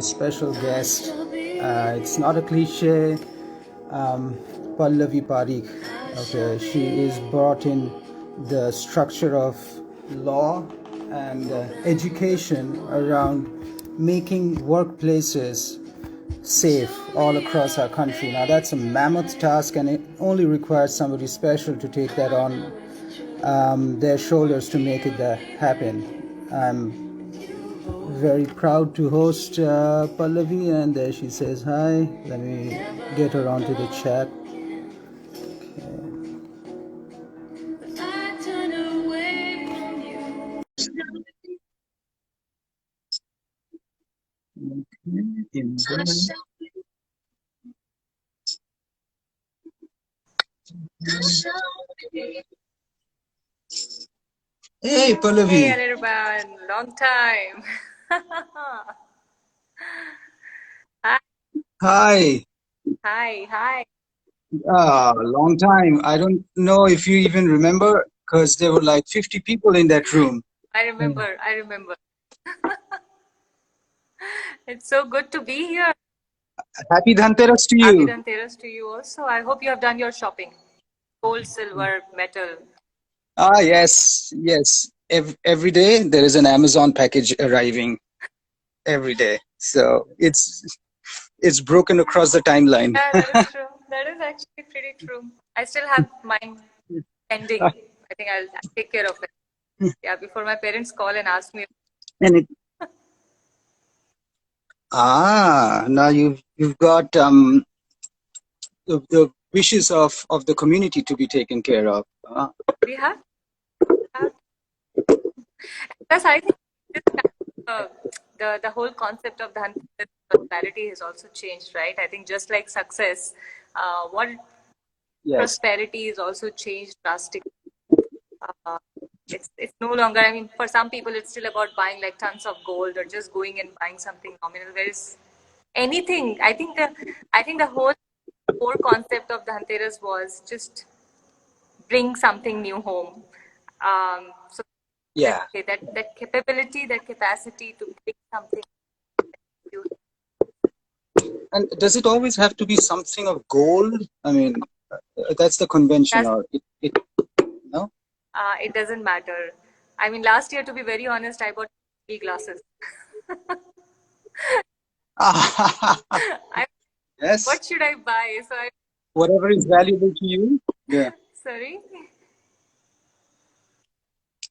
Special guest. It's not a cliche. Pallavi Parikh. Okay, she is brought in the structure of law and education around making workplaces safe all across our country. Now that's a mammoth task, and it only requires somebody special to take that on their shoulders to make it happen. I'm very proud to host Pallavi, and there she says hi. Let me get her onto the chat. Hey, Pallavi. Hey, Anirban, long time. Hi, Hi. hi. Long time. I don't know if you even remember, because there were like 50 people in that room. I remember. It's so good to be here. Happy Dhanteras to Happy you. Dhanteras to you also. I hope you have done your shopping. Gold, silver, metal. Yes, yes. Every day there is an Amazon package arriving every day. So it's broken across the timeline. Yeah, that is true. That is actually pretty true. I still have mine pending. I think I'll take care of it. Yeah, before my parents call and ask me. And it now you've got the wishes of the community to be taken care of. We have Plus, I think this the whole concept of the prosperity has also changed, right? I think just like success, what Yes. prosperity is also changed drastically. Uh, it's no longer. I mean, for some people, it's still about buying like tons of gold or just going and buying something nominal. Whereas anything, I think the whole core concept of Dhanteras was just bring something new home. So that, Yeah. okay, that capability, that capacity to bring something new. And does it always have to be something of gold? I mean, that's the convention, That's or it no? it doesn't matter. I mean, last year, to be very honest, I bought three glasses. I Yes. what should I buy? So I Whatever is valuable to you. Yeah. sorry.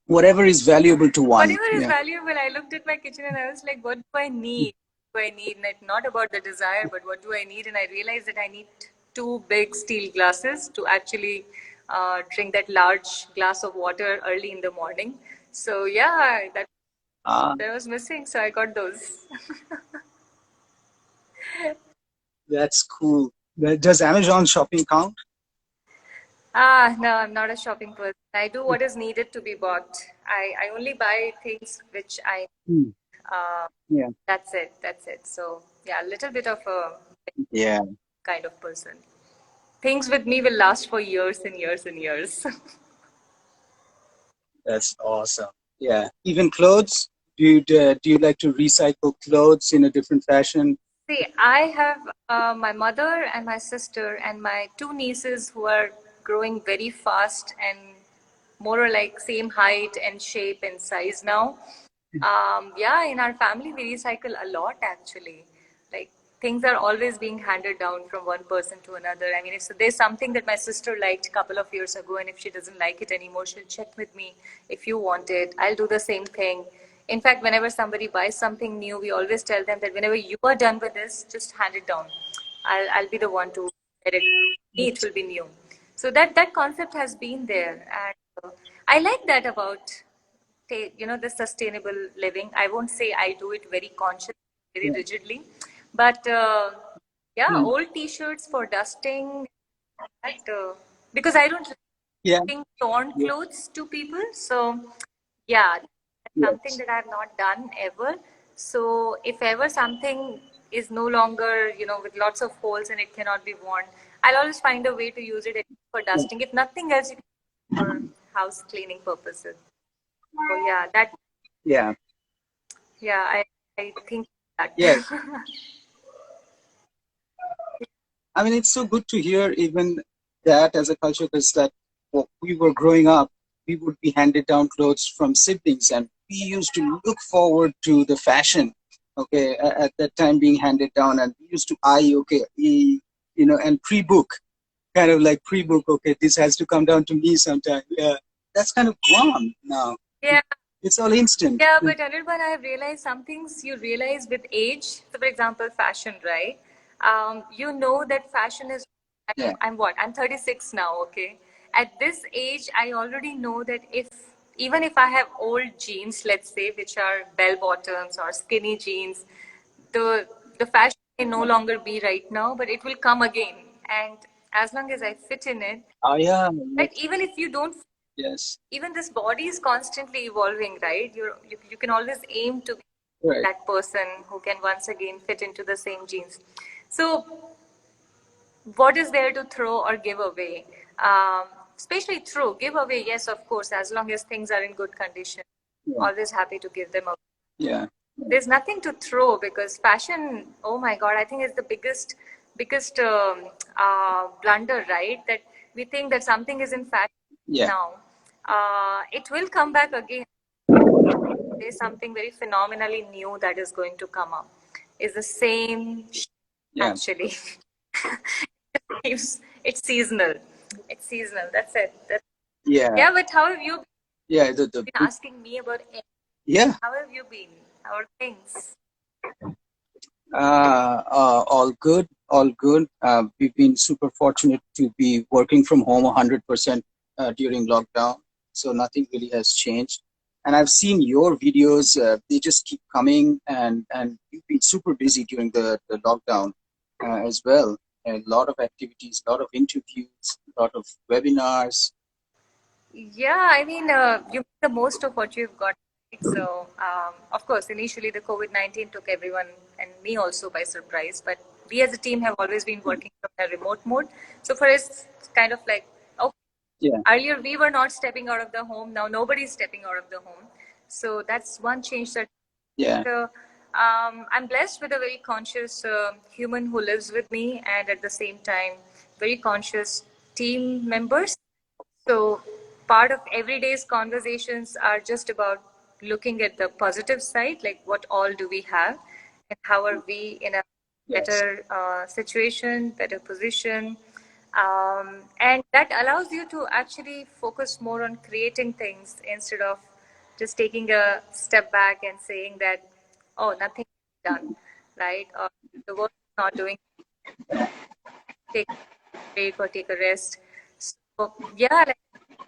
Whatever is valuable to one. Whatever is Yeah. valuable, I looked at my kitchen and I was like, what do I need? What do I need? Not about the desire, but what do I need? And I realized that I need two big steel glasses to actually drink that large glass of water early in the morning. So yeah, Ah, that was missing. So I got those. that's cool. Does Amazon shopping count? No, I'm not a shopping person. I do what is needed to be bought. I only buy things which I Hmm. uh, Yeah. that's it. That's it. So yeah, a little bit of a Yeah. kind of person. Things with me will last for years and years and years. That's awesome. Yeah. Even clothes. Do you like to recycle clothes in a different fashion? See, I have my mother and my sister and my two nieces who are growing very fast and more or like same height and shape and size now. Yeah, in our family we recycle a lot actually. Like things are always being handed down from one person to another. I mean, if there's something that my sister liked a couple of years ago, and if she doesn't like it anymore, she'll check with me. If you want it, I'll do the same thing. In fact, whenever somebody buys something new, we always tell them that whenever you are done with this, just hand it down. I'll be the one to get it. Me, it will be new. So that concept has been there, and I like that about the sustainable living. I won't say I do it very consciously, very Yeah. rigidly, but yeah, Hmm. old t-shirts for dusting, that, because I don't Yeah. bring torn Yeah. clothes to people. So yeah, that's something Yes. that I've not done ever. So if ever something is no longer, with lots of holes and it cannot be worn, I'll always find a way to use it for Yeah. dusting. If nothing else, you can use it for house cleaning purposes. So yeah, Yeah. yeah, I think Yeah. I mean, it's so good to hear even that as a culture, because that when we were growing up, we would be handed down clothes from siblings, and we used to look forward to the fashion. Okay, at that time being handed down, and we used to eye, okay, and pre-book, kind of like pre-book. Okay, this has to come down to me sometime. Yeah, that's kind of gone now. Yeah. It's all instant. Yeah, but Anirban, I have realized some things you realize with age. So, for example, fashion, right? You know that fashion is. Yeah. I'm what? I'm 36 now. Okay. At this age, I already know that even if I have old jeans, let's say, which are bell bottoms or skinny jeans, the fashion may no longer be right now, but it will come again. And as long as I fit in it, Oh yeah. right? Even if you don't, Yes. even this body is constantly evolving, right? You can always aim to be Right. that person who can once again fit into the same jeans. So what is there to throw or give away? Especially throw, give away, yes, of course, as long as things are in good condition. Yeah. Always happy to give them away. Yeah. There's nothing to throw because fashion, oh my God, I think is the biggest blunder, right? That we think that something is in fashion Yeah. now. It will come back again. There's something very phenomenally new that is going to come up. Is the same Yeah. actually. It's seasonal. It's seasonal. That's it. Yeah. Yeah, but how have you Yeah. been asking me about it? Yeah. How have you been? How are things? All good, all good. We've been super fortunate to be working from home 100% during lockdown, so nothing really has changed. And I've seen your videos; they just keep coming, and you've been super busy during the lockdown as well. A lot of activities, a lot of interviews, a lot of webinars. Yeah, I mean, you make the most of what you've got. Right? So, of course, initially the COVID-19 took everyone and me also by surprise. But we as a team have always been working from a remote mode. So for us, it's kind of like, okay, Yeah, earlier we were not stepping out of the home. Now nobody's stepping out of the home. So that's one change that. yeah, I'm blessed with a very conscious human who lives with me, and at the same time, very conscious team members. So, part of everyday's conversations are just about looking at the positive side, like what all do we have, and how are we in a yes, better situation, better position. And that allows you to actually focus more on creating things instead of just taking a step back and saying that, oh, nothing is done, right? Or the world is not doing, take a break or take a rest. So, yeah, like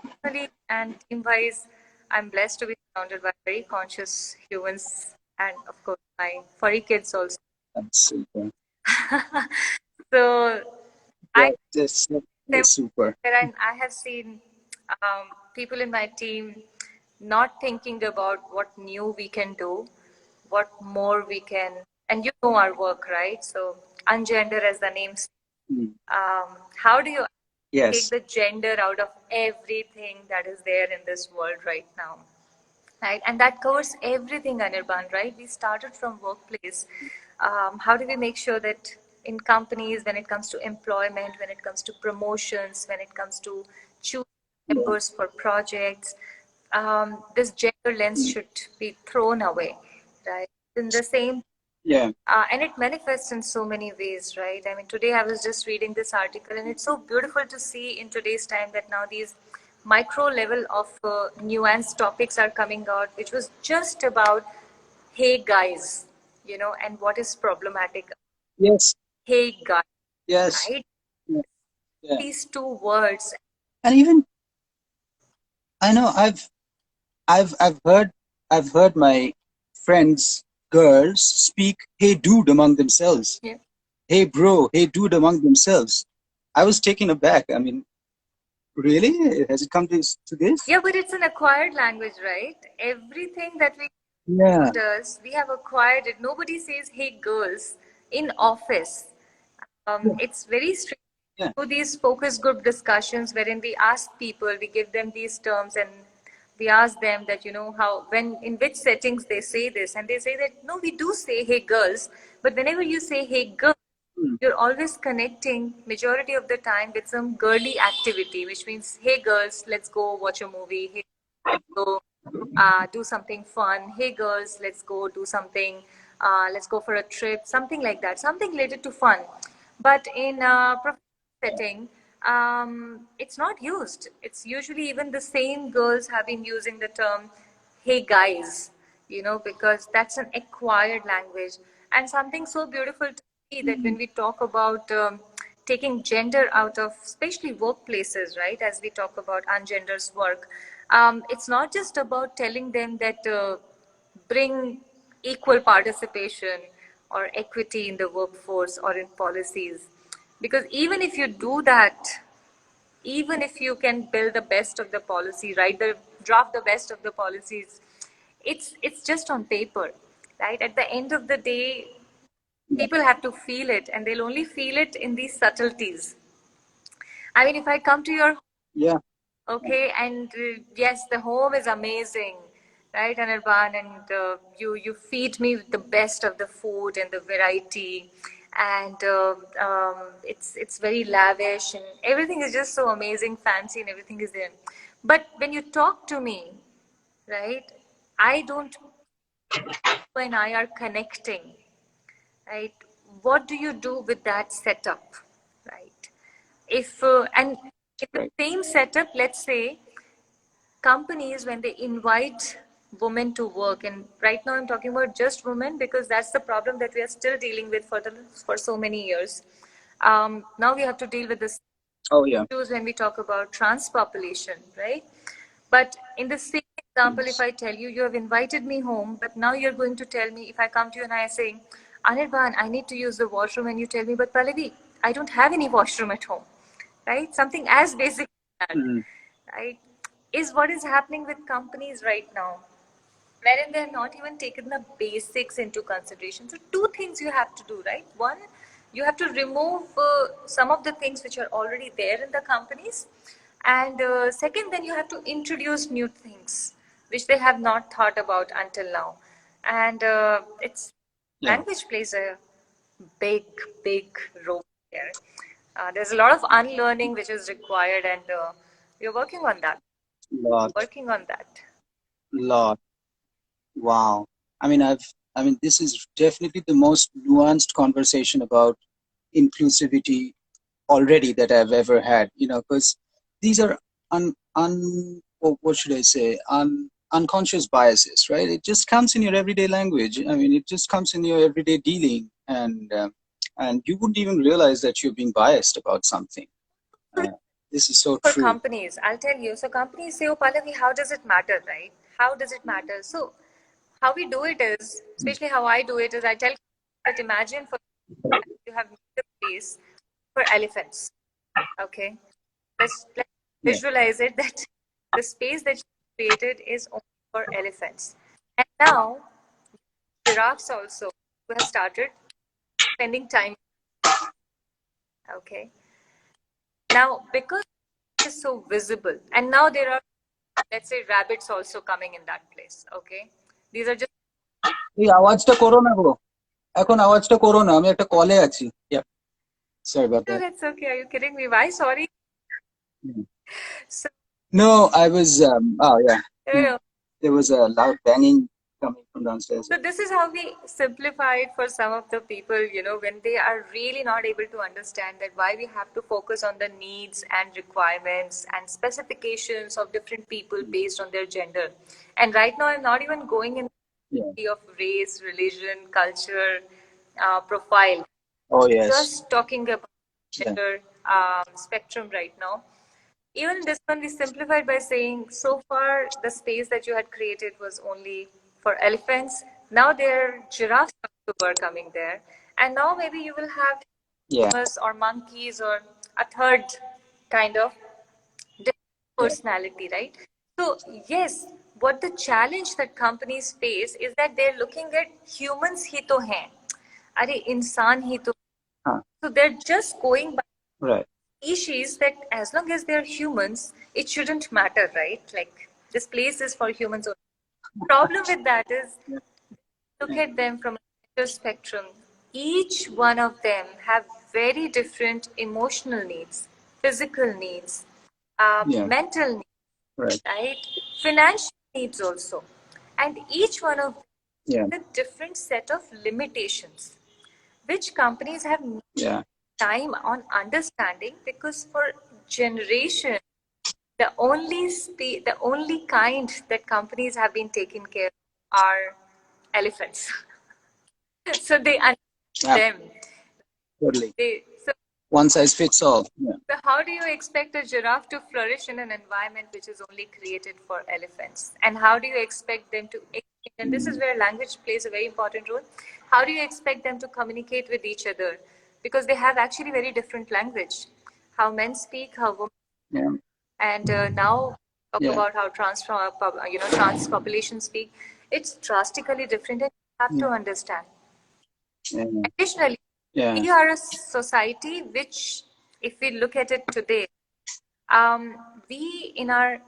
personally and team wise, I'm blessed to be surrounded by very conscious humans and, of course, my furry kids also. that's super. So, Yeah, I that's super. I have seen people in my team not thinking about what new we can do, what more we can, and you know our work, right? So, ungender as the name says. Mm. How do you take Yes. the gender out of everything that is there in this world right now? Right, and that covers everything, Anirban, right? We started from workplace. How do we make sure that in companies, when it comes to employment, when it comes to promotions, when it comes to choosing members for projects, this gender lens should be thrown away, right? In the same Yeah. and it manifests in so many ways, right? I mean, today I was just reading this article, and it's so beautiful to see in today's time that now these micro level of nuanced topics are coming out, which was just about, hey guys, and what is problematic. Yes. Hey guys, Yes. right? Yeah. Yeah. These two words. And even I know I've heard my friends girls speak hey dude among themselves. Yeah. Hey bro, hey dude among themselves. I was taken aback. I mean, really? Has it come to this? Yeah, but it's an acquired language, right? Everything that we Yeah. does, we have acquired it. Nobody says, hey, girls, in office. Yeah. It's very strange Yeah. to these focus group discussions wherein we ask people, we give them these terms, and we ask them that, how, when, in which settings they say this, and they say that, no, we do say, hey, girls, but whenever you say, hey, girl, you're always connecting majority of the time with some girly activity, which means, hey, girls, let's go watch a movie. Hey, go do something fun. Hey, girls, let's go do something. Let's go for a trip. Something like that. Something related to fun. But in a professional setting, it's not used. It's usually even the same girls have been using the term, hey, guys, because that's an acquired language. And something so beautiful to see that when we talk about taking gender out of, especially workplaces, right, as we talk about ungender's work, it's not just about telling them that bring equal participation or equity in the workforce or in policies. Because even if you do that, even if you can build the best of the policy, draft the best of the policies, it's just on paper, right? At the end of the day, people have to feel it, and they'll only feel it in these subtleties. I mean, if I come to your Yeah. okay, and yes, the home is amazing, right, Anirban, and you feed me with the best of the food and the variety, and it's very lavish, and everything is just so amazing, fancy, and everything is there. But when you talk to me, right, I don't. You and I are connecting, right? What do you do with that setup, right? If and in the same setup, let's say companies, when they invite women to work, and right now I'm talking about just women because that's the problem that we are still dealing with for so many years. Now we have to deal with this issues when we talk about trans population, right? But in the same example, if I tell you, you have invited me home, but now you're going to tell me, if I come to you and I say, Anirban, I need to use the washroom, and you tell me, but Pallavi, I don't have any washroom at home, right? Something as basic as that, right? Is what is happening with companies right now, wherein they're not even taken the basics into consideration. So, two things you have to do, right? One, you have to remove some of the things which are already there in the companies, and second, then you have to introduce new things which they have not thought about until now. And it's language plays a big, big role here. There's a lot of unlearning which is required, and we're working on that. Lot. Working on that. Lot. Wow. This is definitely the most nuanced conversation about inclusivity already that I've ever had, because these are what should I say, unconscious biases, right? It just comes in your everyday language. It just comes in your everyday dealing, and you wouldn't even realize that you're being biased about something. This is so For true. companies, I'll tell you. So companies say, "Oh, Pallavi, how does it matter, right? How does it matter?" So how we do it is, especially how I do it is, I tell that imagine for you have made a place for elephants. Okay, let's Yeah. visualize it that the space that you created is only for elephants, and now giraffes also who have started spending time. Okay, now because it is so visible, and now there are, let's say, rabbits also coming in that place. Okay, these are just. এই আওয়াজটা করো না গো, এখন আওয়াজটা করো না, আমি একটা কলে আছি. Yeah, sorry about No, that. that's okay. Are you kidding me? Why? Sorry. So, No, I was oh yeah, no, no. there was a loud banging coming from downstairs. So this is how we simplify it for some of the people, when they are really not able to understand that why we have to focus on the needs and requirements and specifications of different people based on their gender. And right now, I'm not even going in the of race, religion, culture, profile. Oh yes. Just talking about gender spectrum right now. Even in this one, we simplified by saying, so far, the space that you had created was only for elephants. Now there are giraffes who are coming there. And now maybe you will have llamas or monkeys or a third kind of different personality, right? So, yes, what the challenge that companies face is that they're looking at humans hi to hain. Are insan hi to. So they're just going by species that as long as they're humans, it shouldn't matter, right? Like This place is for humans only. Problem with that is, look at them from a gender spectrum. Each one of them have very different emotional needs, physical needs, mental needs, right? Financial needs also. And each one of them has a different set of limitations, which companies have no time on understanding, because for generation, the only kind that companies have been taking care of are elephants. So they understand them. Totally. So One size fits all. So how do you expect a giraffe to flourish in an environment which is only created for elephants? And how do you expect them to, and this is where language plays a very important role, how do you expect them to communicate with each other? Because they have actually very different language. How men speak, how women, and now talk about how trans population speak. It's drastically different, and you have to understand. Additionally, we are a society which, if we look at it today, we in our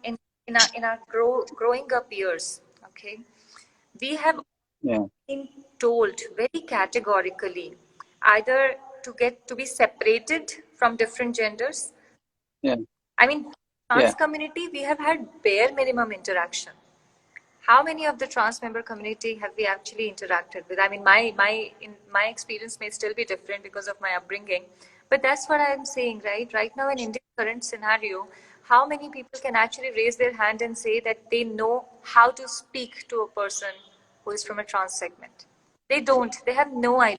growing up years, okay, we have been told very categorically either to be separated from different genders. I mean, trans community, we have had bare minimum interaction. How many of the trans member community have we actually interacted with? I mean, my experience may still be different because of my upbringing, but that's what I'm saying, right? Right now in India's current scenario, how many people can actually raise their hand and say that they know how to speak to a person who is from a trans segment? They don't. They have no idea,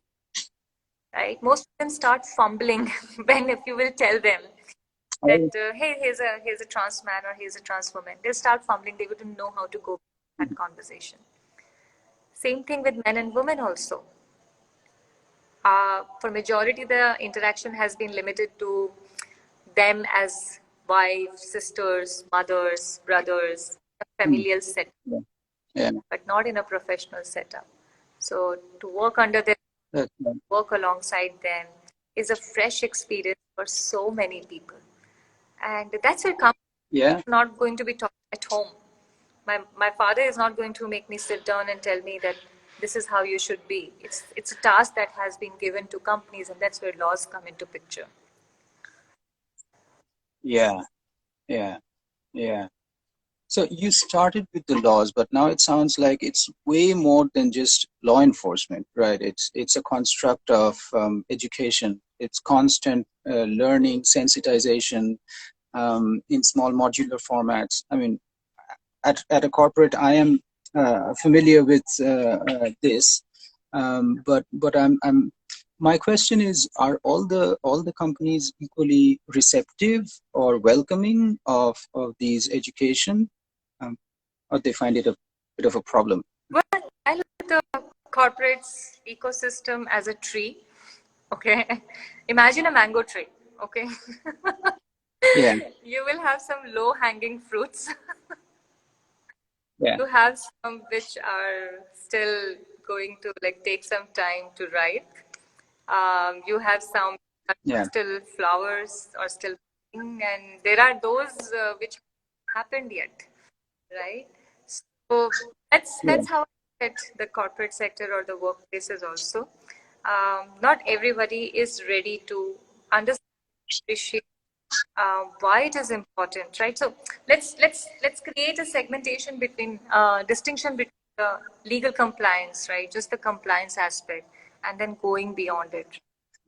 right? Most of them start fumbling when, if you will tell them that, hey, here's a trans man or here's a trans woman, they'll start fumbling. They wouldn't know how to go that conversation. Same thing with men and women also. For majority, the interaction has been limited to them as wives, sisters, mothers, brothers, a familial setup, but not in a professional setup. So to work under them, work alongside them is a fresh experience for so many people. And that's where company is not going to be taught at home. My father is not going to make me sit down and tell me that this is how you should be. It's a task that has been given to companies, and that's where laws come into picture. Yeah. So you started with the laws, but now it sounds like it's way more than just law enforcement, right? It's a construct of education. It's constant learning, sensitization in small modular formats. I mean, at a corporate, I am familiar with this, but I'm my question is: are all the companies equally receptive or welcoming of these education, or they find it a bit of a problem? Well, I look at the corporate's ecosystem as a tree. Okay, imagine a mango tree. Okay, you will have some low-hanging fruits. You have some which are still going to take some time to ripe. You have some still flowers or still blooming, and there are those which happened yet, right? So that's how I look at the corporate sector or the workplaces also. Not everybody is ready to understand, appreciate why it is important, right? So let's create a segmentation between distinction between the legal compliance, right? Just the compliance aspect, and then going beyond it.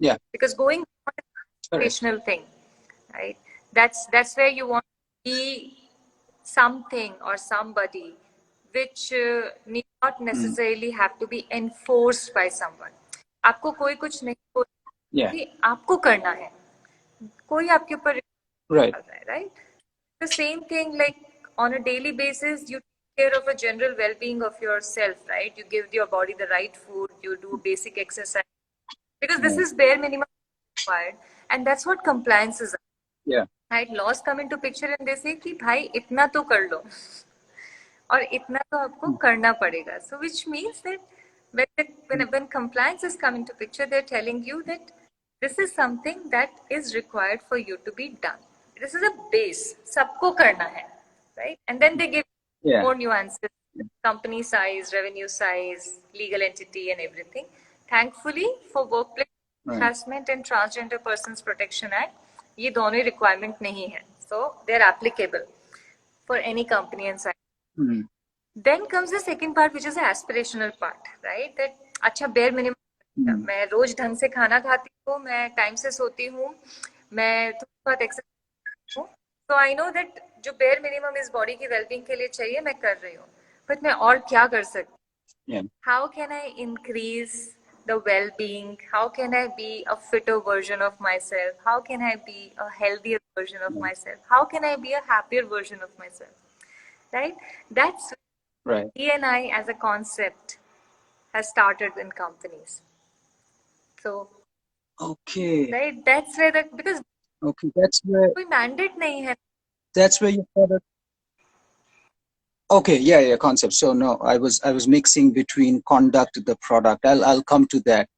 Yeah. Because going beyond is an educational thing, right? That's where you want to be something or somebody which need not necessarily have to be enforced by someone. आपको कोई कुछ नहीं बोल, आपको करना है, कोई आपके ऊपर right? The same thing, like on a daily basis, you take care of a general well-being of yourself, right? You give your body the right food, you do basic exercise, because this is bare minimum required, and that's what compliance is. Right? Laws come into picture and they say कि भाई इतना तो कर लो और इतना तो आपको करना पड़ेगा. So which means that when compliance is coming to picture, they're telling you that this is something that is required for you to be done. This is a base. सबको करना है, right? And then they give Yeah. more nuances, company size, revenue size, legal entity, and everything. Thankfully, for workplace harassment and Transgender Persons Protection Act, ये दोनों requirement नहीं है. So they are applicable for any company and size. Hmm. Then comes the second part, which is the aspirational part, right? That अच्छा bare minimum. मैं रोज ढंग से खाना खाती हूँ, मैं टाइम से सोती हूँ, मैं थोड़ी बहुत एक्सरसाइज हूँ. So I know that जो bare minimum इस body की well-being के लिए चाहिए, मैं कर रही हूँ. But मैं और क्या कर सकती हूँ? Yeah. How can I increase the well-being? How can I be a fitter version of myself? How can I be a healthier version of myself? How can I be a happier version of myself? Right? That's Right. D&I as a concept has started in companies. So, Okay. right, that's where because Okay. That's where. कोई mandate नहीं है. That's where you started. Okay. Yeah. Yeah. Concept. So no, I was mixing between conduct the product. I'll come to that.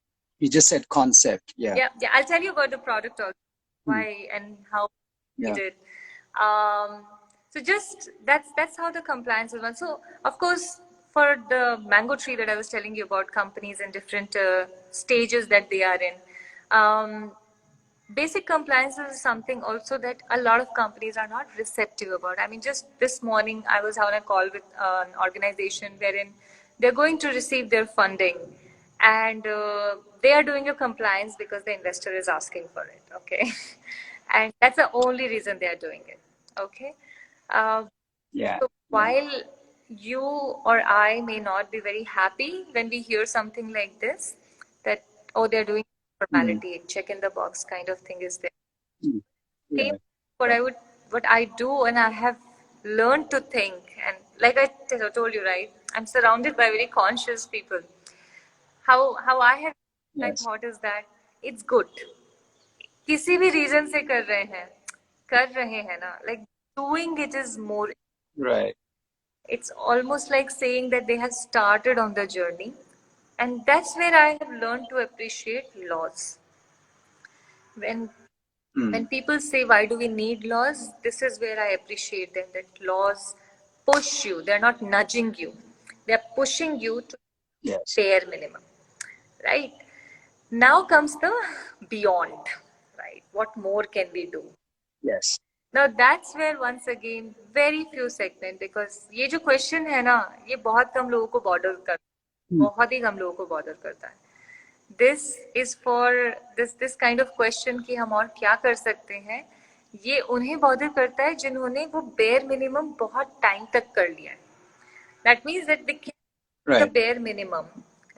You just said concept. Yeah. Yeah. I'll tell you about the product also, why and how we did. So just that's how the compliance is run. So of course, for the mango tree that I was telling you about, companies in different stages that they are in. Basic compliance is something also that a lot of companies are not receptive about. I mean, just this morning I was on a call with an organization wherein they're going to receive their funding, and they are doing a compliance because the investor is asking for it. Okay, and that's the only reason they are doing it. Okay. Yeah. So while you or I may not be very happy when we hear something like this, that oh, they're doing formality, check in the box kind of thing is there. Yeah. Same what I do, and I have learned to think, and like I told you, right, I'm surrounded by very conscious people. How I have my Yes. thought is that it's good. किसी भी reason से कर रहे हैं ना, like doing it is more. Right. It's almost like saying that they have started on the journey. And that's where I have learned to appreciate laws. When people say, why do we need laws? This is where I appreciate them, that laws push you. They're not nudging you. They're pushing you to Yes. bare minimum. Right? Now comes the beyond. Right? What more can we do? Yes. Now that's where once again very few segment, because ये जो question है ना, ये बहुत कम लोगों को bother करता है, बहुत ही कम लोगों को bother करता है. This is for this kind of question कि हम और क्या कर सकते हैं, ये उन्हें bother करता है जिन्होंने वो bare minimum बहुत time तक कर लिया है. That means that they can the bare minimum,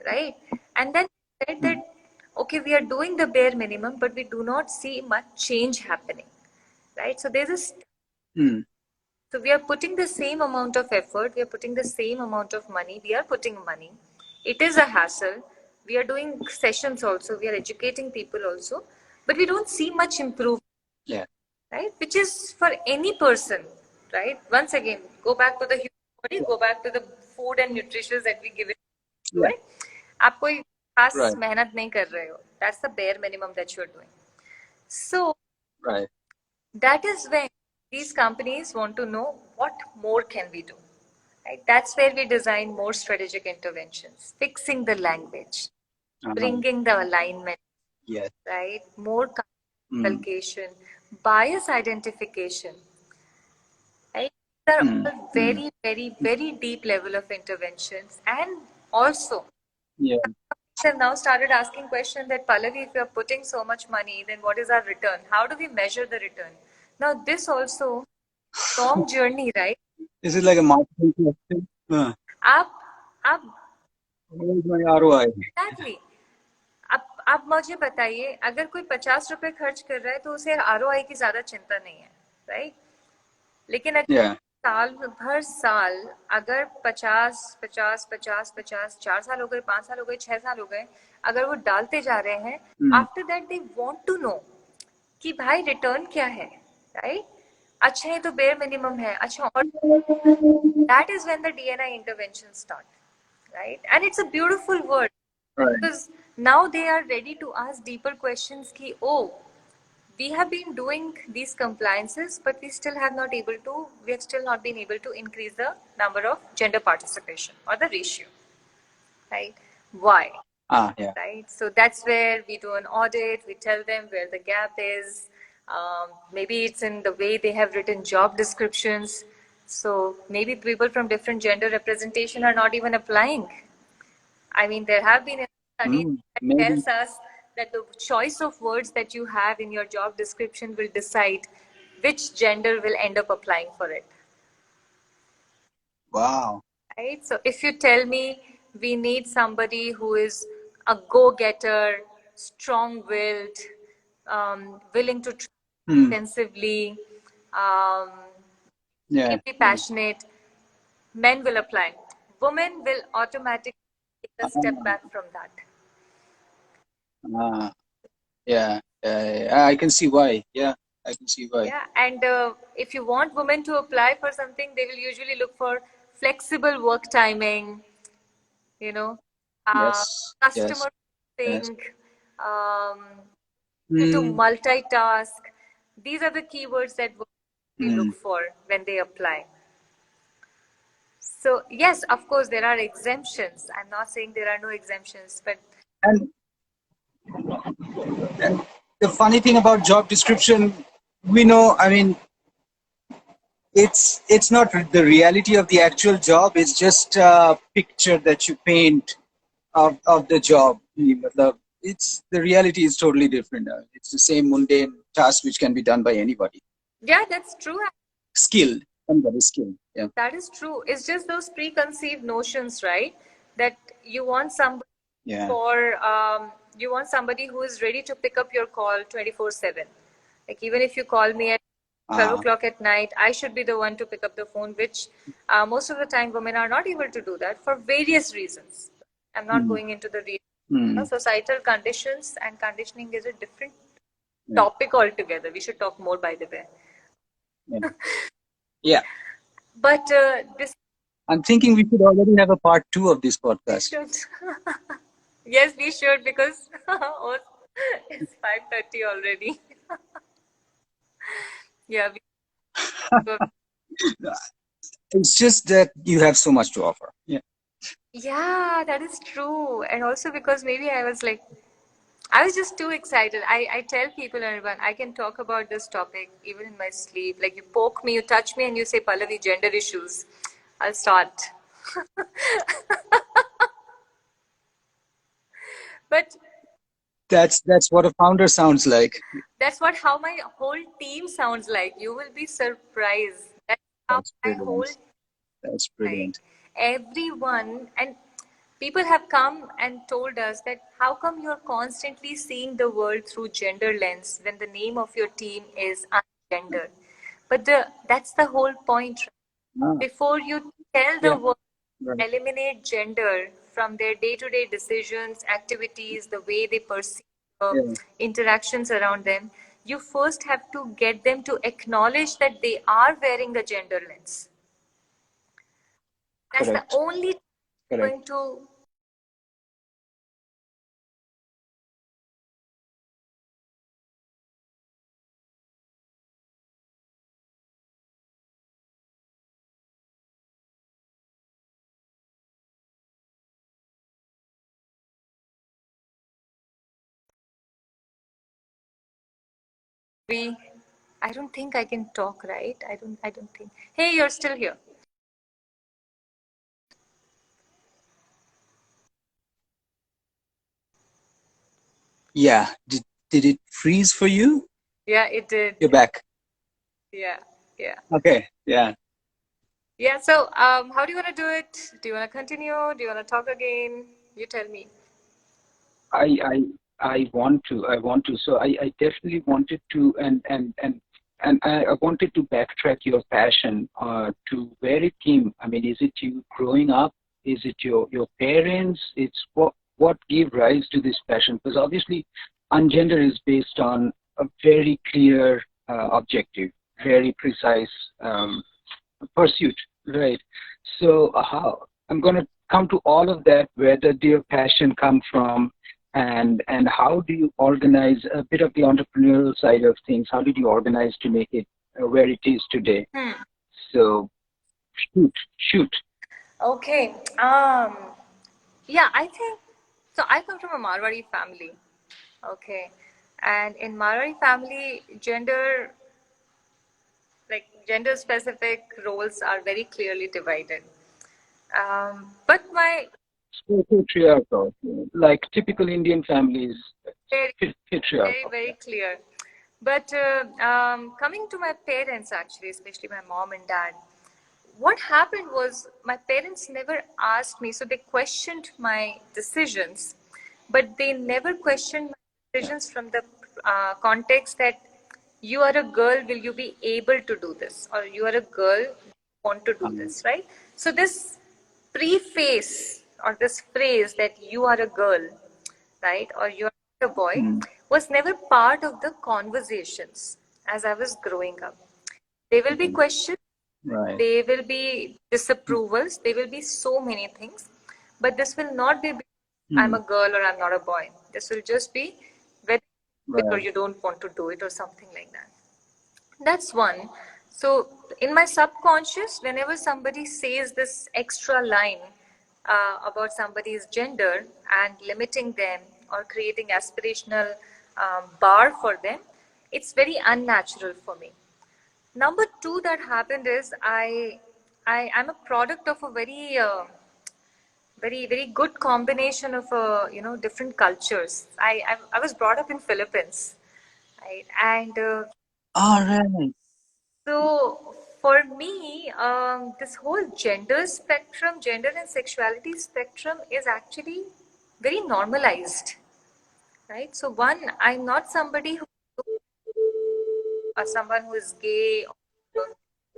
right? And then said that okay, we are doing the bare minimum, but we do not see much change happening. Right? So there's a so we are putting the same amount of effort, we are putting the same amount of money, we are putting money. It is a hassle. We are doing sessions also, we are educating people also, but we don't see much improvement. Yeah. Right? Which is for any person, right? Once again, go back to the human body, go back to the food and nutrition that we give it to it. आप कोई खास मेहनत नहीं कर रहे हो. That's the bare minimum that you're doing. So that is when these companies want to know what more can we do. Right? That's where we design more strategic interventions, fixing the language, bringing the alignment, right? More communication, bias identification. Right? These are all very, very, very deep level of interventions, and also have now started asking questions that Pallavi, if we are putting so much money, then what is our return? How do we measure the return? Now, this also long journey, right? Is it like a marketing question? आप Where's my ROI? Exactly. आप मुझे बताइए, अगर कोई 50 रुपए खर्च कर रहा है तो उसे ROI की ज्यादा चिंता नहीं है, राइट? लेकिन अगर साल अगर 50 50 50 50 4 साल हो गए, 5 साल हो गए, 6 साल हो गए, अगर वो डालते जा रहे हैं, after that they want to know कि भाई रिटर्न क्या है, राइट? अच्छा ये तो बेयर मिनिमम है, अच्छा, और that is when the DNI intervention start, right? And it's a beautiful word, because now they are ready to ask deeper questions ki, oh, we have been doing these compliances, but we have still not been able to increase the number of gender participation or the ratio, right? Why? Yeah. Right? So that's where we do an audit, we tell them where the gap is. Maybe it's in the way they have written job descriptions. So maybe people from different gender representation are not even applying. I mean, there have been studies that Maybe. tells us that the choice of words that you have in your job description will decide which gender will end up applying for it. Wow. Right? So if you tell me we need somebody who is a go-getter, strong-willed, willing to try extensively, um, Yeah. be passionate, men will apply. Women will automatically take a step back from that. Yeah. I can see why. Yeah, I can see why. Yeah, and if you want women to apply for something, they will usually look for flexible work timing, you know, Yes. Yes. customer Yes. facing, um, to multitask. These are the keywords that we look for when they apply. So yes, of course, there are exemptions. I'm not saying there are no exemptions, but And the funny thing about job description, we know, I mean, it's not the reality of the actual job. It's just a picture that you paint of the job. It's the reality is totally different. It's the same mundane task which can be done by anybody. yeah, that's true. Skilled, anybody skilled. Yeah. That is true. It's just those preconceived notions, right? That you want somebody Yeah. you want somebody who is ready to pick up your call 24/7. Like even if you call me at 12 o'clock at night, I should be the one to pick up the phone, which most of the time women are not able to do that for various reasons. I'm not going into the reasons. Societal conditions and conditioning is a different topic altogether. We should talk more, by the way. Yeah. But this. I'm thinking we should already have a part 2 of this podcast. Should. Yes, we should, because it's 5:30 already. Yeah. It's just that you have so much to offer. Yeah. Yeah, that is true. And also because maybe I was just too excited. I tell people, everyone, I can talk about this topic even in my sleep. Like you poke me, you touch me, and you say, Pallavi, gender issues. I'll start. But that's what a founder sounds like. That's how my whole team sounds like. You will be surprised. That's how my whole. That's brilliant. Everyone and people have come and told us that how come you're constantly seeing the world through gender lens when the name of your team is ungendered. But that's the whole point. Before you tell the world, eliminate gender from their day-to-day decisions, activities, the way they perceive interactions around them, you first have to get them to acknowledge that they are wearing a gender lens. That's the only going to. I don't think I can talk, right? I don't think. Hey, you're still here. Yeah. Did it freeze for you? Yeah, it did. You're back. Yeah. Okay. Yeah. Yeah. So, how do you want to do it? Do you want to continue? Do you want to talk again? You tell me. I want to. So I definitely wanted to, and I wanted to backtrack your passion to where it came. I mean, is it you growing up? Is it your parents? It's what gave rise to this passion? Because obviously, ungender is based on a very clear objective, very precise pursuit, right? So how I'm going to come to all of that. Where did your passion come from? and how do you organize a bit of the entrepreneurial side of things? How did you organize to make it where it is today? So shoot. Okay. Yeah, I think so. I come from a Marwari family. Okay. And in Marwari family, gender specific roles are very clearly divided. But my So patriarchal, like typical Indian families, very, very, patriarchal. very clear. But coming to my parents, actually, especially my mom and dad, what happened was my parents never asked me, so they questioned my decisions, but they never questioned my decisions from the context that you are a girl, will you be able to do this? Or you are a girl, you want to do this, right? So this preface or this phrase that you are a girl, right, or you are a boy, was never part of the conversations as I was growing up. There will be questions, Right. there will be disapprovals, there will be so many things, but this will not be I'm a girl or I'm not a boy. This will just be whether you do it or you don't want to do it or something like that. That's one. So in my subconscious, whenever somebody says this extra line about somebody's gender and limiting them or creating aspirational bar for them, it's very unnatural for me. Number two that happened is I'm a product of a very good combination of different cultures. I was brought up in Philippines, right? And All right. so for me, this whole gender and sexuality spectrum is actually very normalized, right? So one, I'm not somebody who someone who is gay or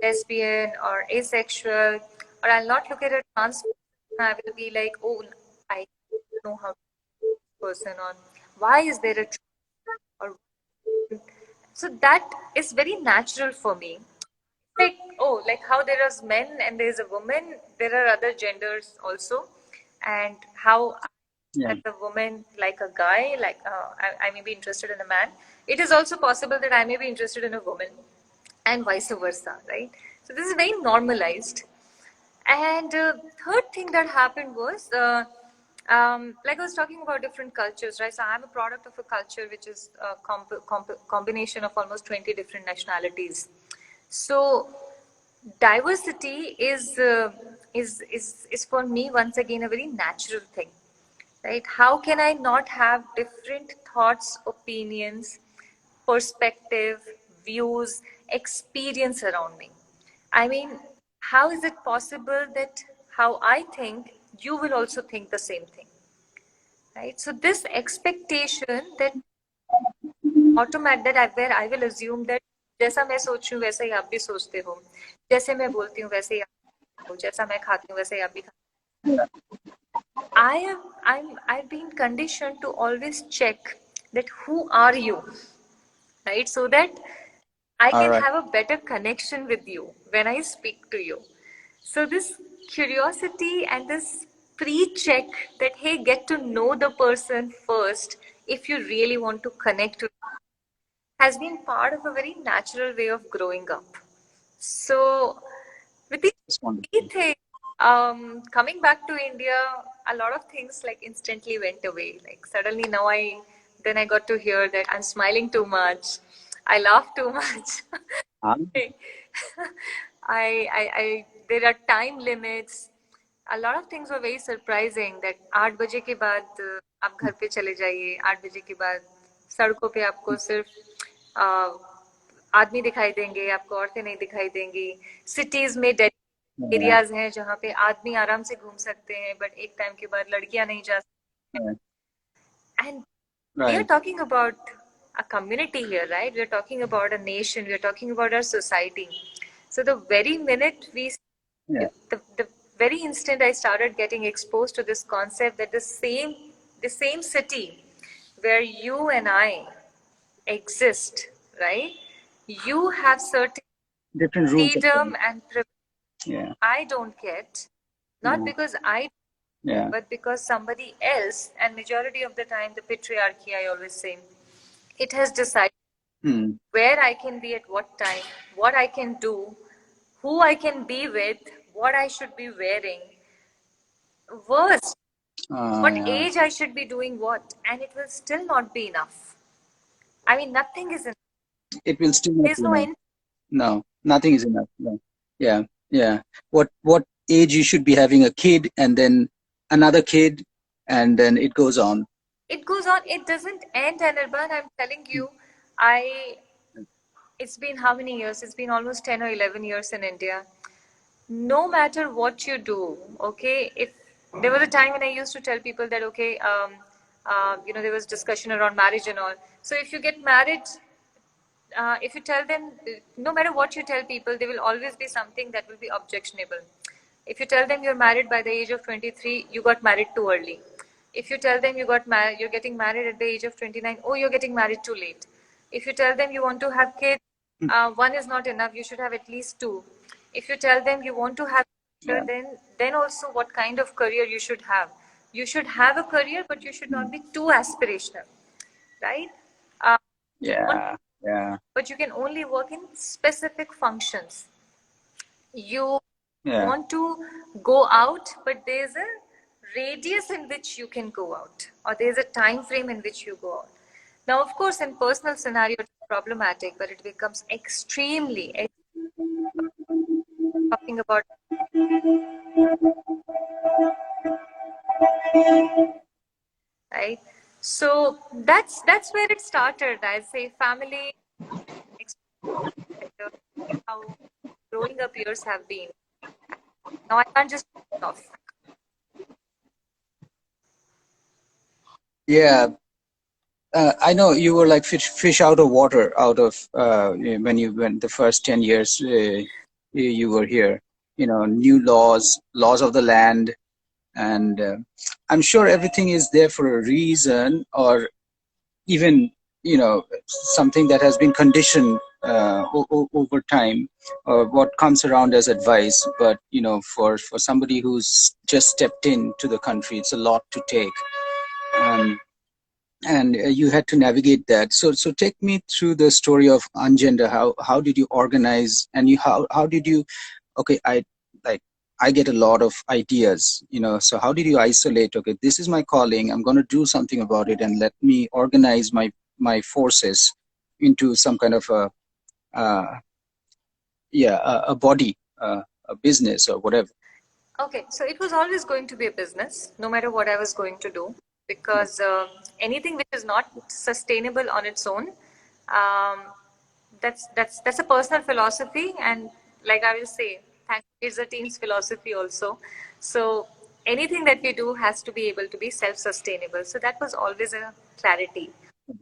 lesbian or asexual, or I'll not look at a trans person. I will be like, oh, I don't know how to be this person, or why is there a or so that is very natural for me. Like, oh, like how there is men and there is a woman, there are other genders also, and how as a woman like a guy, like I may be interested in a man. It is also possible that I may be interested in a woman, and vice versa, right? So this is very normalized. And third thing that happened was, like I was talking about different cultures, right? So I'm a product of a culture which is a combination of almost 20 different nationalities. So diversity is for me once again a very natural thing, right? How can I not have different thoughts, opinions, perspective, views, experience around me? I mean, how is it possible that how I think, you will also think the same thing, right? So this expectation that where I will assume that जैसा मैं सोच रही हूँ वैसा ही आप भी सोचते हो, जैसे मैं बोलती हूँ वैसे ही आप बोलते हो, जैसा मैं खाती हूँ वैसे ही आप भी खाते हो. I've been conditioned to always check that who are you, right? So that I can have a better connection with you when I speak to you. So this curiosity and this pre-check that, hey, get to know the person first if you really want to connect with, has been part of a very natural way of growing up. So with these three things, coming back to India, a lot of things like instantly went away. Like suddenly now then I got to hear that I'm smiling too much. I laugh too much. There are time limits. A lot of things were very surprising that 8 बजे के बाद आप घर पे चले जाइए, 8 बजे के बाद सड़कों पे आपको सिर्फ आदमी दिखाई देंगे, आपको औरतें नहीं दिखाई देंगी. सिटीज में एरियाज हैं जहाँ पे आदमी आराम से घूम सकते हैं, बट एक टाइम के बाद लड़कियां नहीं जा सकती. And we are talking about a community here, right? We are talking about a nation. We are talking about our society. So the very minute the very instant I started getting exposed to this concept that the same city where you and I exist, right? You have certain Different rules. freedom and privilege I don't get, not because I Yeah. but because somebody else, and majority of the time the patriarchy, I always say, it has decided Hmm. where I can be at what time, what I can do, who I can be with, what I should be wearing, worse, what Yeah. age I should be doing what, and it will still not be enough. I mean, nothing is enough. It will still not There's be no enough. end. No, nothing is enough. No. Yeah. Yeah. What age you should be having a kid and then another kid and then it goes on. It goes on. It doesn't end, Anirban. I'm telling you, I. It's been how many years? It's been almost 10 or 11 years in India. No matter what you do, okay, if there was a time when I used to tell people that, okay, there was discussion around marriage and all. So if you get married, if you tell them, no matter what you tell people, there will always be something that will be objectionable. If you tell them you're married by the age of 23, you got married too early. If you tell them you're getting married at the age of 29, oh, you're getting married too late. If you tell them you want to have kids, one is not enough. You should have at least two. If you tell them you want to have, Yeah. then also what kind of career you should have. You should have a career, but you should not be too aspirational, right? Uh, Yeah. Yeah. but you can only work in specific functions. You Yeah. want to go out, but there's a radius in which you can go out, or there's a time frame in which you go out. Now, of course, in personal scenario, it's problematic, but it becomes extremely talking about, right? So that's where it started. I'd say family, how growing up years have been. Now I can't just off. Yeah. I know you were like fish out of water, out of when you went the first 10 years you were here. New laws of the land, and I'm sure everything is there for a reason, or even something that has been conditioned over time, or what comes around as advice. But for somebody who's just stepped into the country, it's a lot to take. And you had to navigate that. So take me through the story of Ungender. How did you organize, and how did you? Okay, I get a lot of ideas, so how did you isolate? Okay, this is my calling. I'm going to do something about it, and let me organize my forces into some kind of uh, a body, a business or whatever. Okay, so it was always going to be a business, no matter what I was going to do, because anything which is not sustainable on its own, um, that's a personal philosophy, and like I will say, thankfully it's a team's philosophy also. So anything that we do has to be able to be self-sustainable. So that was always a clarity. Yeah.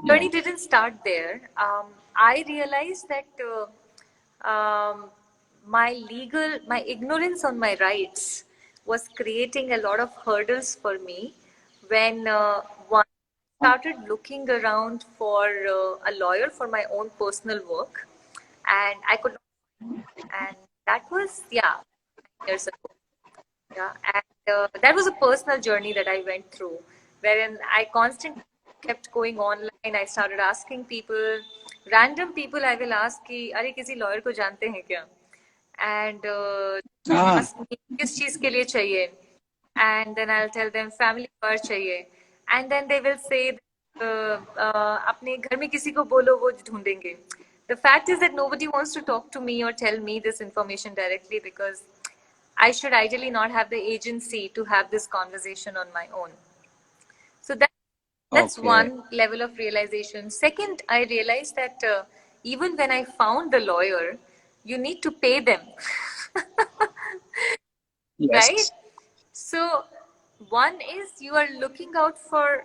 Journey didn't start there. I realized that my ignorance on my rights was creating a lot of hurdles for me when one started looking around for a lawyer for my own personal work, and I could not, and that was, yeah, 9 years ago. Yeah, and that was a personal journey that I went through, wherein I constantly kept going online. I started asking people, random people. I will ask कि अरे किसी lawyer को जानते हैं क्या? And Ah. ask me किस चीज के लिए चाहिए? And then I'll tell them family lawyer चाहिए. And then they will say अपने घर में किसी को बोलो वो ढूंढेंगे. The fact is that nobody wants to talk to me or tell me this information directly because I should ideally not have the agency to have this conversation on my own. So that's Okay. one level of realization. Second, I realized that even when I found the lawyer, you need to pay them, right? Yes. So one is you are looking out for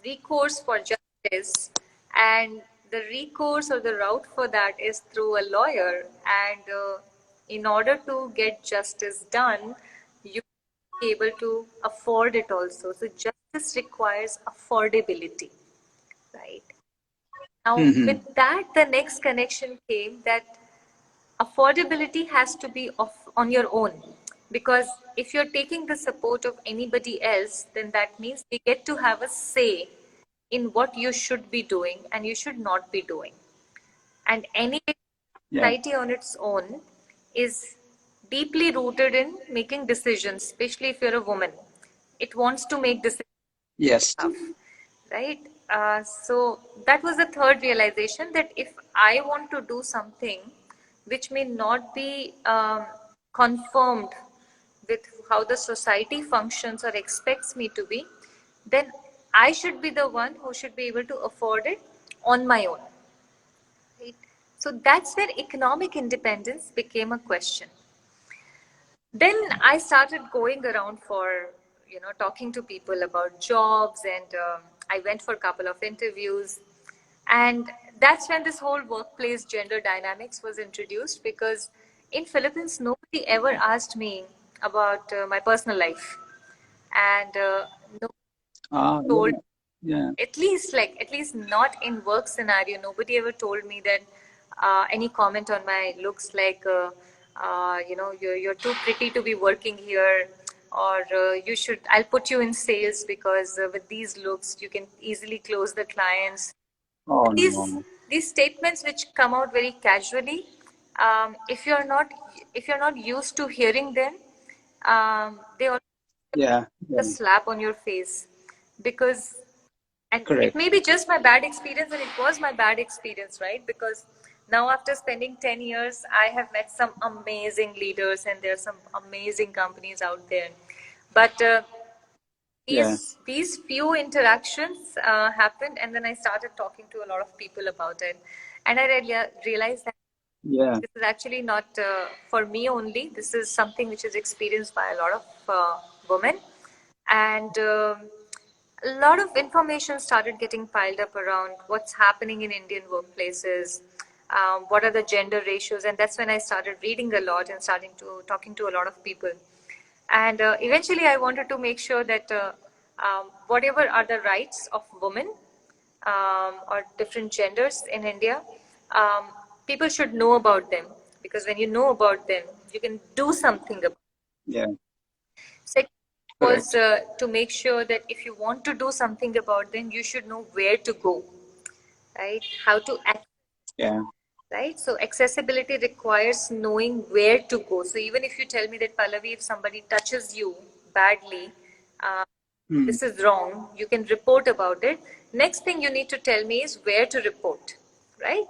recourse for justice, and the recourse or the route for that is through a lawyer. And in order to get justice done, you be able to afford it also. So justice requires affordability, right? Now, Hmm. with that, the next connection came that affordability has to be on your own. Because if you're taking the support of anybody else, then that means we get to have a say in what you should be doing and you should not be doing. And any Yeah. society on its own is deeply rooted in making decisions, especially if you're a woman. It wants to make decisions, Yes. right? So that was the third realization, that if I want to do something which may not be confirmed with how the society functions or expects me to be, then I should be the one who should be able to afford it on my own. Right? So that's where economic independence became a question. Then I started going around for, talking to people about jobs, and I went for a couple of interviews. And that's when this whole workplace gender dynamics was introduced, because in Philippines, nobody ever asked me about my personal life. And nobody told, Yeah. at least not in work scenario, nobody ever told me that any comment on my looks, like you're too pretty to be working here, or I'll put you in sales because with these looks you can easily close the clients. Oh these no. these statements which come out very casually, if you're not used to hearing them, they all Yeah. a Yeah. slap on your face. Because, and it Correct. may be just my bad experience, and it was my bad experience, right? Because now, after spending 10 years, I have met some amazing leaders, and there are some amazing companies out there. But Yeah. these few interactions happened, and then I started talking to a lot of people about it, and I realized that Yeah. this is actually not for me only. This is something which is experienced by a lot of women, and a lot of information started getting piled up around what's happening in Indian workplaces, what are the gender ratios, and that's when I started reading a lot and starting to talking to a lot of people. And eventually, I wanted to make sure that whatever are the rights of women or different genders in India, um, people should know about them, because when you know about them, you can do something about Yeah. it. Second was Correct. to make sure that if you want to do something about them, you should know where to go, right? How to act, Yeah. right? So accessibility requires knowing where to go. So even if you tell me that, Pallavi, if somebody touches you badly, uh, Hmm. this is wrong, you can report about it. Next thing you need to tell me is where to report, right?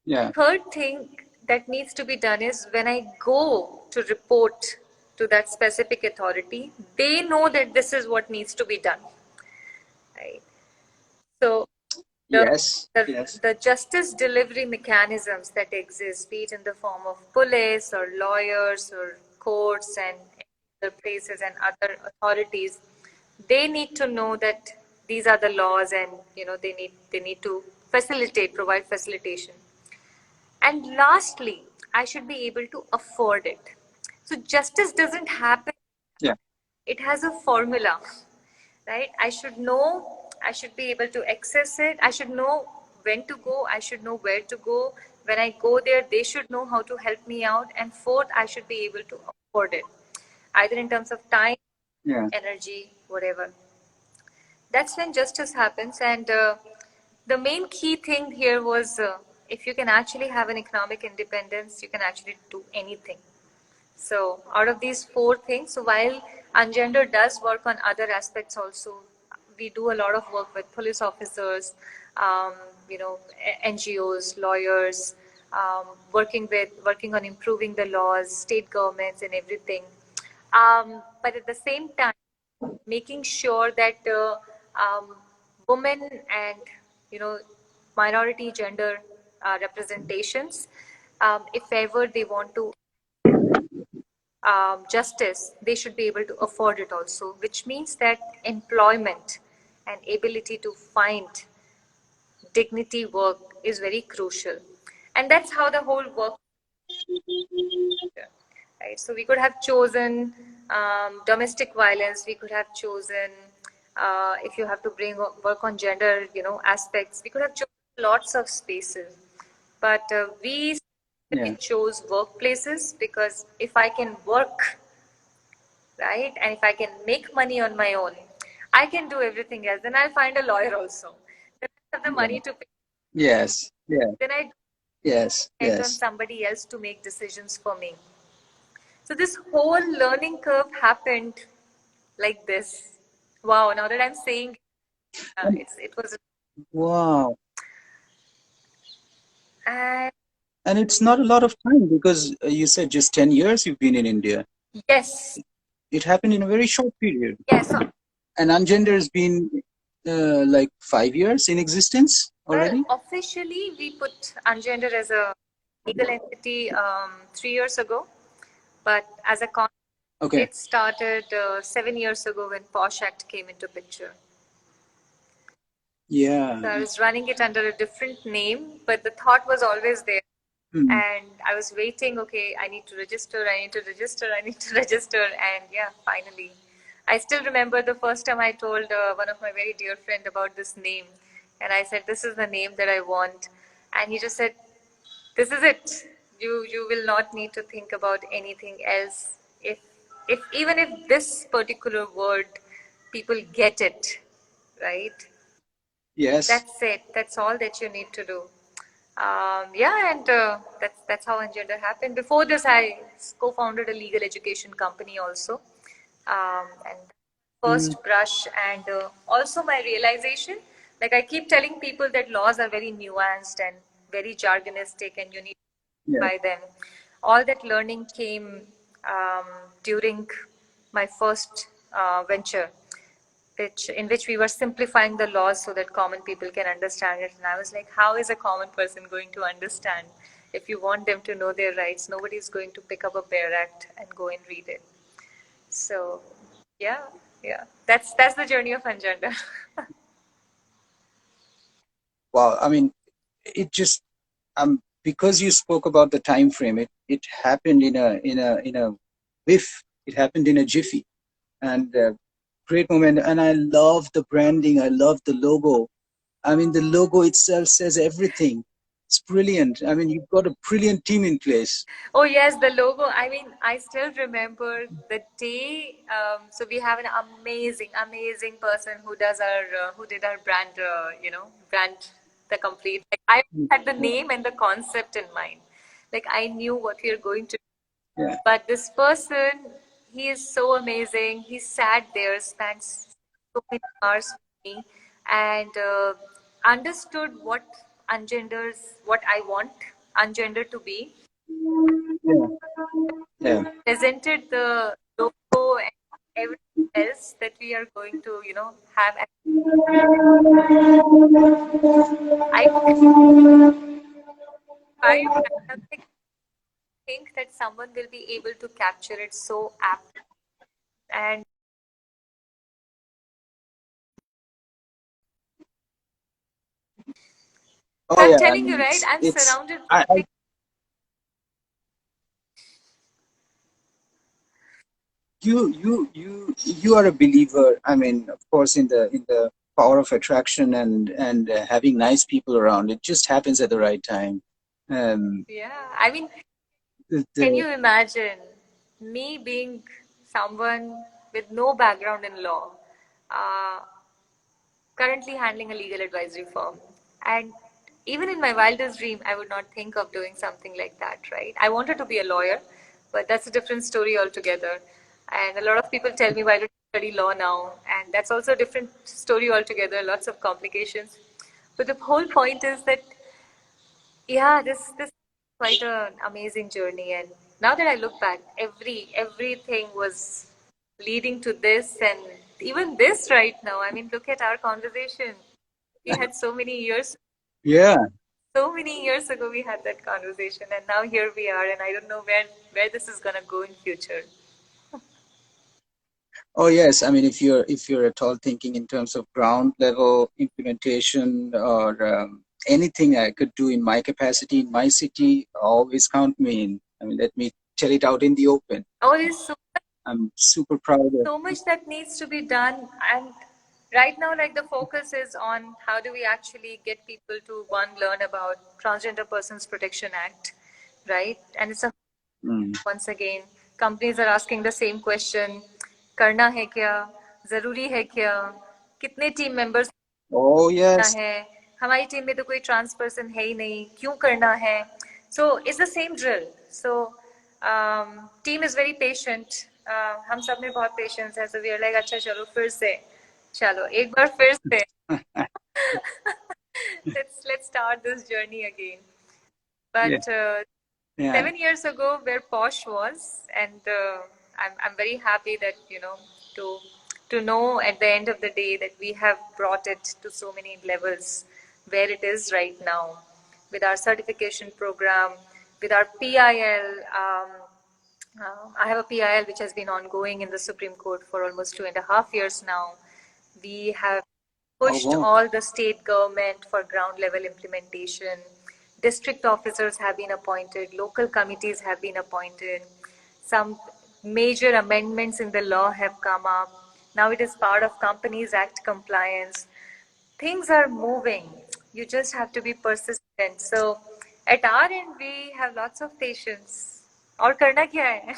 Yeah. Third thing that needs to be done is, when I go to report to that specific authority, they know that this is what needs to be done, right? So the, Yes. the, Yes. the justice delivery mechanisms that exist, be it in the form of police or lawyers or courts and other places and other authorities, they need to know that these are the laws, and they need to provide facilitation. And lastly, I should be able to afford it. So justice doesn't happen, Yeah. it has a formula, right? I should be able to access it. I should know when to go. I should know where to go. When I go there, they should know how to help me out. And fourth, I should be able to afford it, either in terms of time, Yeah. energy, whatever. That's when justice happens. And the main key thing here was, if you can actually have an economic independence, you can actually do anything. So out of these four things, so while Ungender does work on other aspects also, we do a lot of work with police officers, um, NGOs, lawyers, working on improving the laws, state governments, and everything. But at the same time, making sure that women and minority gender representations, if ever they want to justice, they should be able to afford it also, which means that employment and ability to find dignity work is very crucial. And that's how the whole work, right? So we could have chosen domestic violence, we could have chosen, if you have to bring work on gender, aspects, we could have chosen lots of spaces. But we Yeah. chose workplaces because if I can work, right, and if I can make money on my own, I can do everything else. Then I'll find a lawyer also. Then I have the Yeah. money to pay. Yes. Yeah. Then I Yes. depend on Yes. somebody else to make decisions for me. So this whole learning curve happened like this. Wow! Now that I'm saying, And, it was, wow. and And it's not a lot of time because you said just 10 years you've been in India. yes, It happened in a very short period. yes. So, And Ungender has been like 5 years in existence well, already? officially we put Ungender as a legal entity 3 years ago, but as a concept, Okay. it started 7 years ago when Posh Act came into picture. Yeah. So I was running it under a different name, but the thought was always there. Hmm. And I was waiting, okay, I need to register, I need to register, I need to register. And yeah, finally. I still remember the first time I told one of my very dear friend about this name. And I said, this is the name that I want. And he just said, this is it. You will not need to think about anything else. If even if this particular word, people get it, right? Yes. That's it. That's all that you need to do. Yeah, and that's how Engender happened. Before this, I co-founded a legal education company also, and Hmm. first brush and also my realization. Like I keep telling people that laws are very nuanced and very jargonistic, and you need to Yes. by them. All that learning came um, during my first venture in which we were simplifying the laws so that common people can understand it. And I was like, how is a common person going to understand? If you want them to know their rights, nobody is going to pick up a Bear Act and go and read it. So, yeah, yeah, that's the journey of Anjanda. Wow. I mean, it just because you spoke about the time frame, it happened in a whiff. It happened in a jiffy, and great moment. And I love the branding. I love the logo. I mean, the logo itself says everything. It's brilliant. I mean, you've got a brilliant team in place. Oh yes, the logo. I mean, I still remember the day. So we have an amazing person who does our who did our brand. Brand the complete. Like I had the name and the concept in mind. Like I knew what we are going to. Yeah. But this person, he is so amazing. He sat there, spent so many hours with me, and understood what I want ungender to be. Yeah. Yeah. Presented the logo and everything else that we are going to, have. I tried, and I was like, think that someone will be able to capture it so aptly. And Oh I'm yeah. I telling you, mean, right? I'm it's surrounded I you are a believer. I mean, of course, in the power of attraction and having nice people around. It just happens at the right time. Um, yeah, I mean, can the, you imagine me being someone with no background in law, uh, currently handling a legal advisory firm? And even in my wildest dream, I would not think of doing something like that, right? I wanted to be a lawyer, but that's a different story altogether. And a lot of people tell me, why don't you study law now? And that's also a different story altogether, lots of complications. But the whole point is that yeah, this is quite an amazing journey, and now that I look back, everything was leading to this, and even this right now. I mean, look at our conversation. We had yeah. so many years ago, we had that conversation, and now here we are, and I don't know where this is gonna go in future. Oh yes. I mean, if you're at all thinking in terms of ground level implementation or anything I could do in my capacity in my city, always count me in. I mean, let me tell it out in the open. Oh, there's I'm super proud of. so much that needs to be done, and right now, like the focus is on how do we actually get people to one learn about Transgender Persons Protection Act, right? And it's a Mm. once again, companies are asking the same question. करना है क्या? जरूरी है क्या? कितने team members Oh, yes. है? हमारी team में तो कोई ट्रांस पर्सन है ही नहीं, क्यों करना है? So it's the same drill. So team is very patient. हम सब में बहुत patience है. So we are like अच्छा चलो फिर से, चलो एक बार फिर से. let's start this journey again. Yeah. But Yeah. 7 years ago, where Posh was, and I'm very happy that to know at the end of the day that we have brought it to so many levels where it is right now, with our certification program, with our PIL. I have a PIL which has been ongoing in the Supreme Court for almost 2.5 years now. We have Oh, pushed wow. all the state government for ground level implementation. District officers have been appointed, local committees have been appointed. Some major amendments in the law have come up. Now it is part of Companies Act compliance. Things are moving. You just have to be persistent. So at our end, we have lots of patience. और करना क्या है?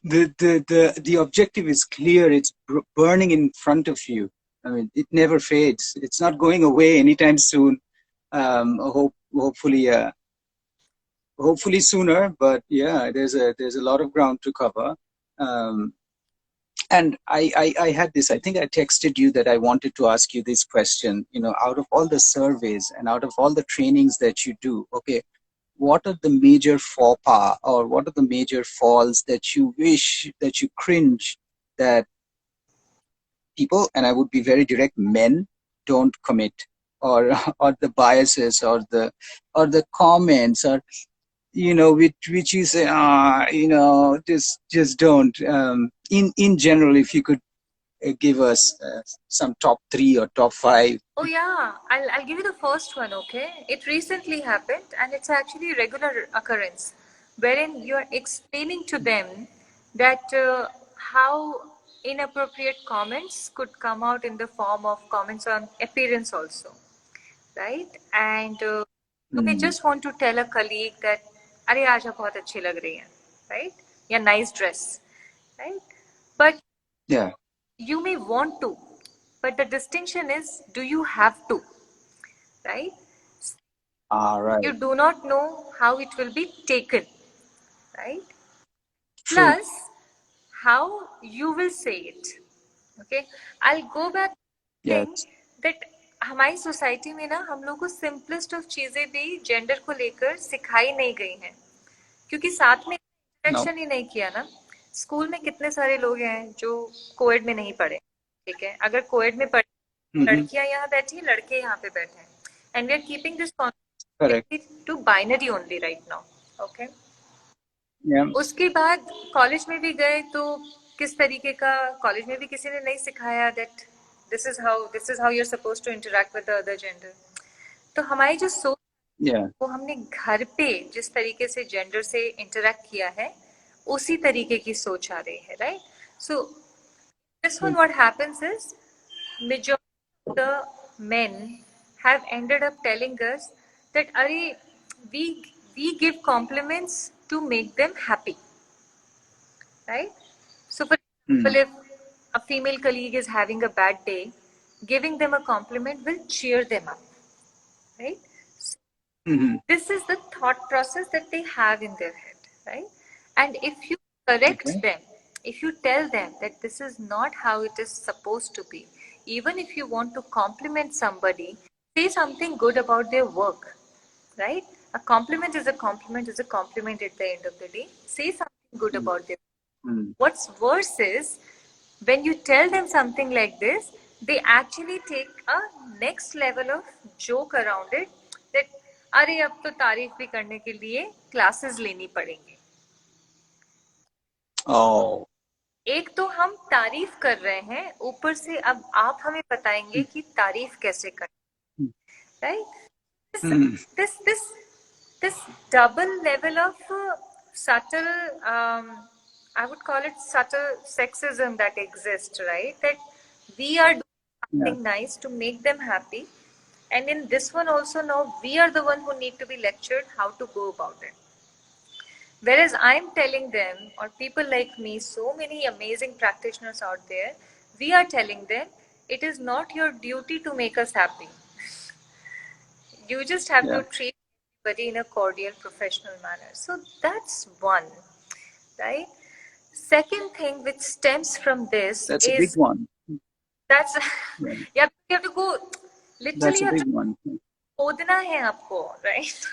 The objective is clear. It's burning in front of you. I mean, it never fades. It's not going away anytime soon. Hopefully, hopefully sooner. But yeah, there's a lot of ground to cover. And I had this. I think I texted you that I wanted to ask you this question. You know, out of all the surveys and out of all the trainings that you do, okay, what are the major faux pas or what are the major falls that you wish, that you cringe that people, and I would be very direct, men don't commit, or or the biases or the comments, or you know, which you say, you know, just don't. In general, if you could give us some top 3 or top 5. Oh yeah, I'll give you the first one, okay? It recently happened and it's actually a regular occurrence wherein you're explaining to them that how inappropriate comments could come out in the form of comments on appearance also, right? And you may just want to tell a colleague that अरे आज आप बहुत अच्छी लग रही हैं, right? या nice dress, right? But Yeah. you may want to, but the distinction is, do you have to, right? All right. You do not know how it will be taken, right? True. Plus, how you will say it. Okay, I'll go back to Yes. saying that हमारी society में ना हम लोग को simplest of चीजें भी gender को लेकर सिखाई नहीं गई हैं, क्योंकि साथ में इंटरेक्शन ही नहीं किया ना. स्कूल में कितने सारे लोग हैं जो कोएड में नहीं पढ़े, ठीक है? अगर कोएड में पढ़े, लड़कियां यहाँ बैठी, लड़के यहाँ पे बैठे हैं, and we are keeping this concept to binary only right now. Okay, उसके बाद कॉलेज में भी गए तो किस तरीके का, कॉलेज में भी किसी ने नहीं सिखाया that this is how you are supposed to interact with the other gender. तो हमारी जो सोच, वो हमने घर पे जिस तरीके से जेंडर से इंटरेक्ट किया है उसी तरीके की सोच आ रही है, right? So this one what happens is majority of the men have ended up telling us that अरे we give compliments to make them happy, right? So for example, if a female colleague is having a bad day, giving them a compliment will cheer them up, right? This is the thought process that they have in their head, right? And if you correct them, if you tell them that this is not how it is supposed to be, even if you want to compliment somebody, say something good about their work, right? A compliment is a compliment is a compliment at the end of the day. Say something good about their work. What's worse is when you tell them something like this, they actually take a next level of joke around it that अरे अब तो तारीफ भी करने के लिए classes लेनी पड़ेंगी. एक तो हम तारीफ कर रहे हैं, ऊपर से अब आप हमें बताएंगे कि तारीफ कैसे करें, right? this double level of subtle, I would call it subtle sexism that exists, right? That we are doing something nice to make them happy, And in this one also now, we are the one who need to be lectured how to go about it. Whereas I'm telling them, or people like me, so many amazing practitioners out there, we are telling them, it is not your duty to make us happy. You just have Yeah. to treat everybody in a cordial, professional manner. So that's one, right? Second thing which stems from this That's a big is one. that's Yeah. you have to go literally That's you a have big to one. खोदना है आपको, right?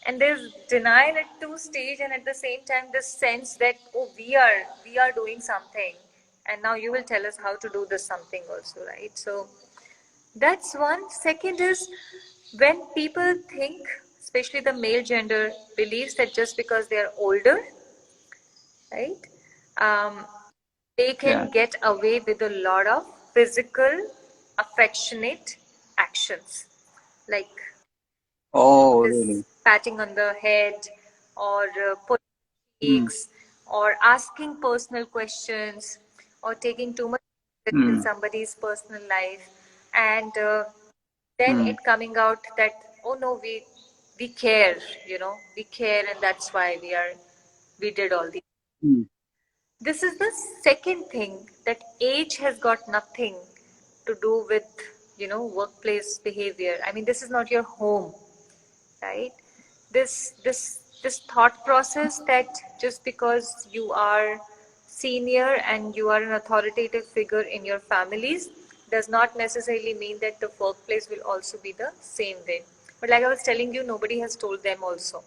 And there's denial at two stage, and at the same time this sense that oh we are doing something, and now you will tell us how to do this something also, right? So that's one. Second is when people think, especially the male gender, believes that just because they are older, right, um, they Yeah. can get away with a lot of physical, affectionate actions, like Oh, this really? patting on the head, or putting Mm. cheeks, or asking personal questions, or taking too much interest in Mm. somebody's personal life, and then Mm. it coming out that oh no, we care, we care, and that's why we did all these. Mm. This is the second thing, that age has got nothing to do with workplace behavior. I mean, this is not your home, right? This thought process that just because you are senior and you are an authoritative figure in your families does not necessarily mean that the workplace will also be the same way. But like I was telling you, nobody has told them also.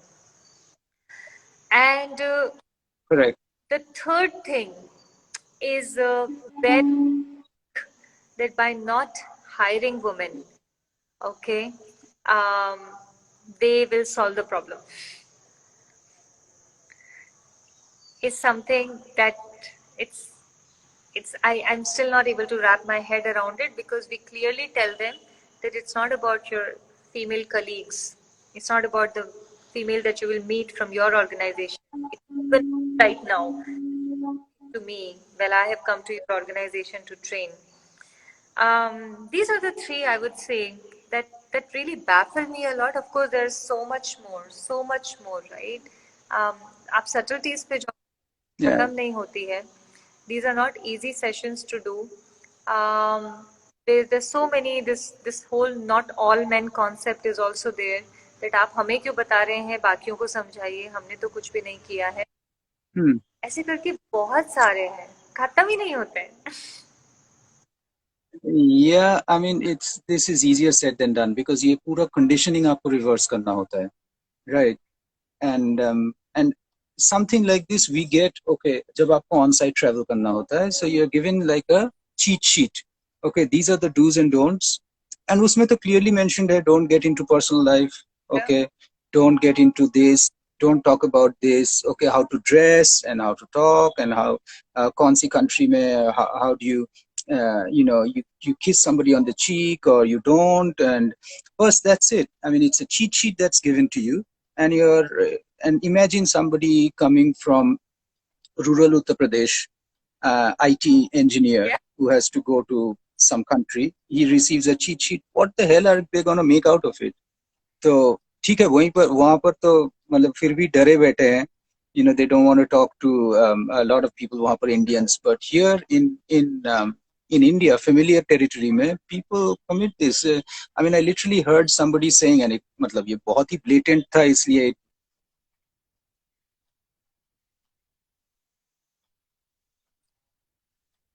And Correct. the third thing is where that by not hiring women, okay, um, they will solve the problem, is something that it's I'm still not able to wrap my head around it, because we clearly tell them that it's not about your female colleagues, it's not about the female that you will meet from your organization. It's even right now to me, well, I have come to your organization to train. These are the three I would say that really baffle me a lot. Of course, there's so much more, right? आप subtleties पे जो Yeah. खत्म नहीं होती है. These are not easy sessions to do. There's so many. This whole not all men concept is also there. That आप हमें क्यों बता रहे हैं, बाकियों को समझाइए, हमने तो कुछ भी नहीं किया है. Hmm. ऐसे करके बहुत सारे हैं, खत्म ही नहीं होते हैं. Yeah, I mean, this is easier said than done because ये पूरा conditioning आपको reverse करना होता है, right? And something like this we get, okay, जब आपको on-site travel करना होता है, so you're given like a cheat sheet. Okay, these are the do's and don'ts, and उसमें तो clearly mentioned है, don't get into personal life, okay, don't get into this, don't talk about this, okay, how to dress and how to talk and how कौन सी country में how do you you kiss somebody on the cheek or you don't, and first that's it. I mean, it's a cheat sheet that's given to you, and and imagine somebody coming from rural Uttar Pradesh, IT engineer, who has to go to some country. He receives a cheat sheet. What the hell are they gonna make out of it? तो ठीक है, वहां पर तो मतलब फिर भी डरे बैठे हैं. They don't want to talk to a lot of people वहां पर Indians, but here in India, familiar territory में people commit this. I mean, I literally heard somebody saying, and मतलब ये बहुत ही blatant था, इसलिए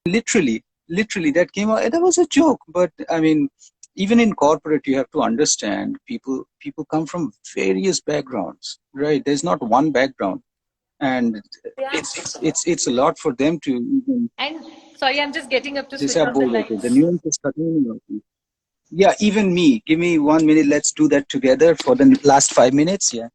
literally that came out, and that was a joke. But I mean, even in corporate, you have to understand people come from various backgrounds, right? There's not one background, and Yeah. it's a lot for them to even. And sorry, I'm just getting up to जैसे switch आप off the बोल रहे थे, the lights. nuances खत्म ही नहीं होती. Yeah, even me. Give me 1 minute. Let's do that together for the last 5 minutes. Yeah.